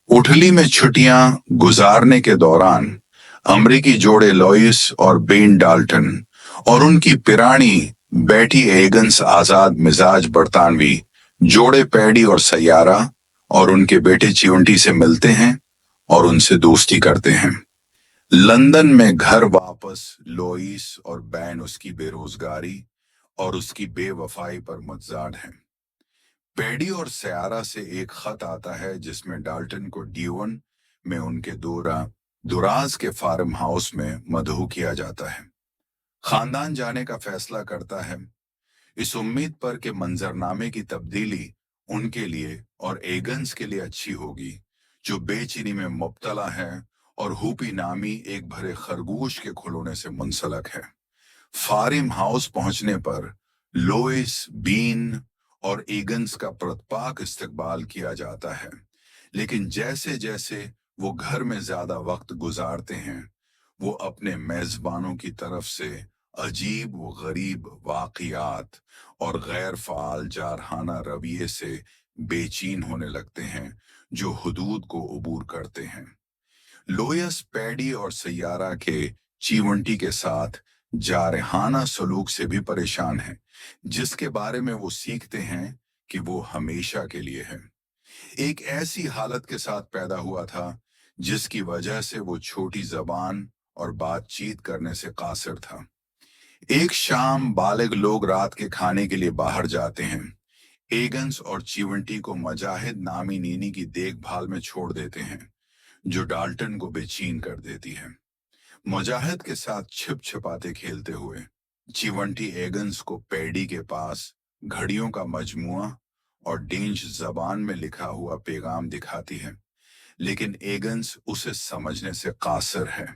Italy में छुट्टियां गुजारने के दौरान अमरीकी जोड़े लॉइस और बेन डाल्टन और उनकी पिरानी बेटी एगन्स आजाद मिजाज बरतानवी जोड़े पैडी और सैयारा और उनके बेटे चिवंटी से मिलते हैं और उनसे दोस्ती करते हैं। लंदन में घर वापस लॉइस और बैन उसकी बेरोजगारी और उसकी बेवफाई पर मुतजाद हैं। पैडी और सयारा से एक खत आता है जिसमें डाल्टन को ड्यूवन में उनके दुराज के फार्म हाउस में मदऊ किया जाता है। खानदान जाने का फैसला करता है, इस उम्मीद पर कि मंजरनामे की तब्दीली उनके लिए और एगन्स के लिए अच्छी होगी, जो बेचैनी में मुब्तला है और हुपी नामी एक भरे खरगोश के खुलोने से मुंसलक है। फार्म हाउस पहुंचने पर लोइस, बीन और एगन्स का प्रतिपाक इस्तकबाल किया जाता है, लेकिन जैसे जैसे वो घर में ज्यादा वक्त गुजारते हैं, वो अपने मेजबानों की तरफ से अजीब व गरीब वाक़ियात और गैर फ़ाल जारहाना रवैये से बेचैन होने लगते हैं, जो हुदूद को अबूर करते हैं। लोयस पैडी और सैयारा के चीवंटी के साथ जारहाना सलूक से भी परेशान है, जिसके बारे में वो सीखते हैं कि वो हमेशा के लिए है। एक ऐसी हालत के साथ पैदा हुआ था जिसकी वजह से वो छोटी जबान और बातचीत करने से कासिर था। एक शाम बालिग लोग रात के खाने के लिए बाहर जाते हैं। एगन्स और चिवंटी को मजाहिद नामी नीनी की देखभाल में छोड़ देते हैं, जो डाल्टन को बेचैन कर देती है। मुजाहिद के साथ छिप छिपाते खेलते हुए चिवंटी एगन्स को पैडी के पास घड़ियों का मजमुआ और डेंच जबान में लिखा हुआ पैगाम दिखाती है, लेकिन एगन्स उसे समझने से कासिर है।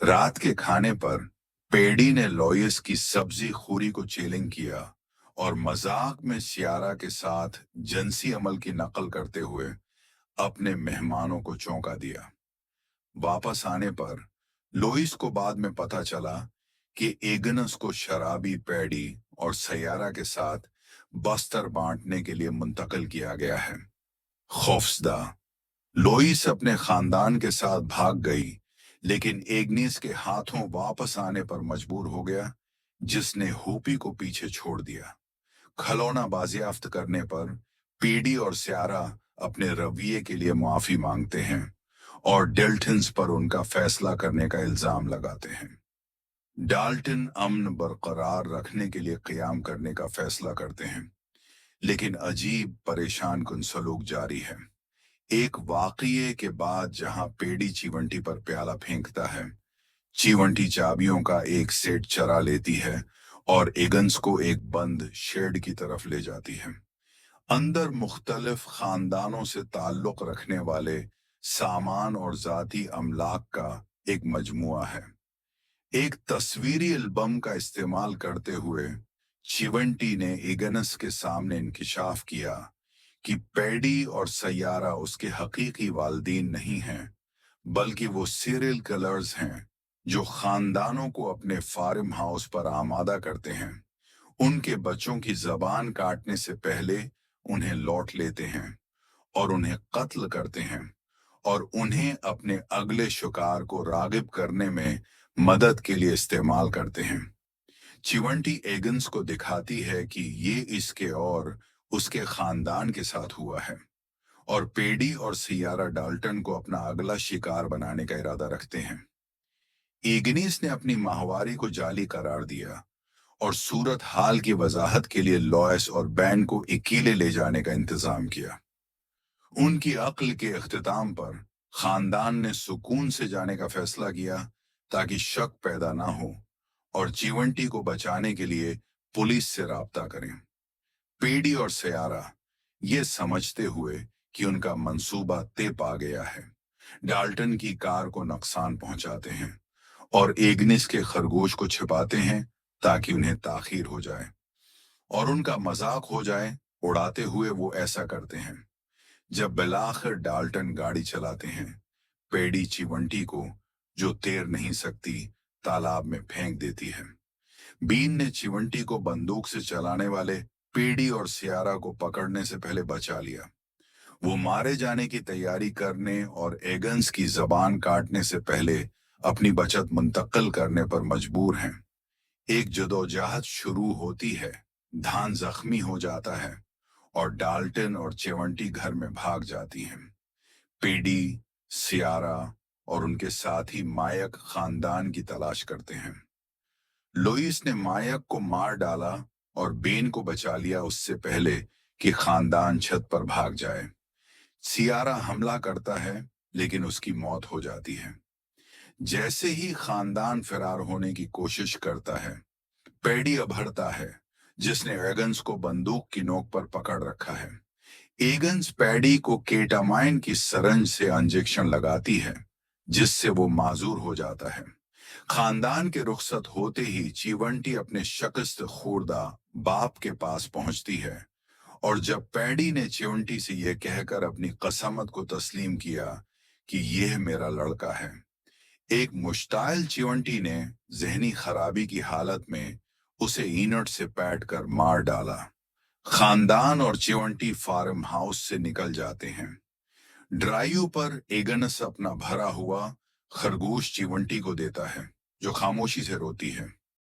रात के खाने पर पैडी ने लॉयस की सब्जी खूरी को चैलेंज किया और मजाक में सियारा के साथ जिनसी अमल की नकल करते हुए अपने मेहमानों को चौंका दिया। वापस आने पर लोइस को बाद में पता चला कि एगनस को शराबी पैडी और सैयारा के साथ बस्तर बांटने के लिए मुंतकिल किया गया है। खौफजदा लोइस अपने खानदान के साथ भाग गई, लेकिन एग्निस के हाथों वापस आने पर मजबूर हो गया, जिसने होपी को पीछे छोड़ दिया। खलौना बाजियाफ्त करने पर पीडी और स्यारा अपने रवैये के लिए माफी मांगते हैं और डेल्टन्स पर उनका फैसला करने का इल्जाम लगाते हैं। डाल्टन अमन बरकरार रखने के लिए क़याम करने का फैसला करते हैं, लेकिन अजीब परेशान कुन सलूक जारी है। एक वाक़ये के बाद जहां पेडी चिवंटी पर प्याला फेंकता है, चिवंटी चाबियों का एक सेट चरा लेती है और एगन्स को एक बंद शेड की तरफ ले जाती है। अंदर मुख्तलिफ खानदानों से ताल्लुक रखने वाले सामान और जाती अमलाक का एक मजमुआ है। एक तस्वीरी एल्बम का इस्तेमाल करते हुए चिवंटी ने एगनस के सामने इंकिशाफ किया कि पैडी और सैयारा उसके हकीकी वालदीन नहीं हैं, बल्कि वो सीरियल किलर्स हैं जो खानदानों को अपने फार्म हाउस पर आमादा करते हैं, उनके बच्चों की जबान काटने से पहले उन्हें लौट लेते हैं और उन्हें कत्ल करते हैं और उन्हें अपने अगले शिकार को रागिब करने में मदद के लिए इस्तेमाल करते हैं। चिवंटी एगन्स को दिखाती है कि ये इसके और उसके खानदान के साथ हुआ है और पेडी और सियारा डाल्टन को अपना अगला शिकार बनाने का इरादा रखते हैं। एग्निस ने अपनी माहवारी को जाली करार दिया और सूरत हाल की वजाहत के लिए लॉयस और बैन को अकेले ले जाने का इंतजाम किया। उनकी अक्ल के इख्तिताम पर खानदान ने सुकून से जाने का फैसला किया ताकि शक पैदा ना हो और चिवंटी को बचाने के लिए पुलिस से राब्ता करें। पेडी और सयारा ये समझते हुए कि उनका मंसूबा तय पा गया है, डाल्टन की कार को नुकसान पहुंचाते हैं और एग्निस के खरगोश को छिपाते हैं ताकि उन्हें ताखीर हो जाए और उनका मजाक हो जाए। उड़ाते हुए वो ऐसा करते हैं। जब बिलाखिर डाल्टन गाड़ी चलाते हैं, पेडी चिवंटी को, जो तैर नहीं सकती, तालाब में फेंक देती है। बीन ने चिवंटी को बंदूक से चलाने वाले पेडी और सियारा को पकड़ने से पहले बचा लिया। वो मारे जाने की तैयारी करने और एगन्स की जबान काटने से पहले अपनी बचत मुंतकिल करने पर मजबूर हैं। एक जदोजहद शुरू होती है, धान जख्मी हो जाता है और डाल्टन और चेवंटी घर में भाग जाती हैं। पेडी, सियारा और उनके साथी मायक खानदान की तलाश करते हैं। लोइस ने मायक को मार डाला और बेन को बचा लिया उससे पहले कि खानदान छत पर भाग जाए। सियारा हमला करता है, लेकिन उसकी मौत हो जाती है। जैसे ही खानदान फरार होने की कोशिश करता है, पैडी अभड़ता है, जिसने एगन्स को बंदूक की नोक पर पकड़ रखा है। एगन्स पैडी को केटामाइन की सरंज से इंजेक्शन लगाती है, जिससे वो माजूर हो जाता है। खानदान के रुखसत होते ही चीवंटी अपने शकस्त खुर्दा बाप के पास पहुंचती है, और जब पैडी ने चिवंटी से यह कहकर अपनी कसमत को तस्लीम किया कि यह मेरा लड़का है, एक मुश्ताइल चिवंटी ने जहनी खराबी की हालत में उसे ईनट से पैट कर मार डाला। खानदान और चिवंटी फार्म हाउस से निकल जाते हैं। ड्राइव पर एगनस अपना भरा हुआ खरगोश चिवंटी को देता है, जो खामोशी से रोती है।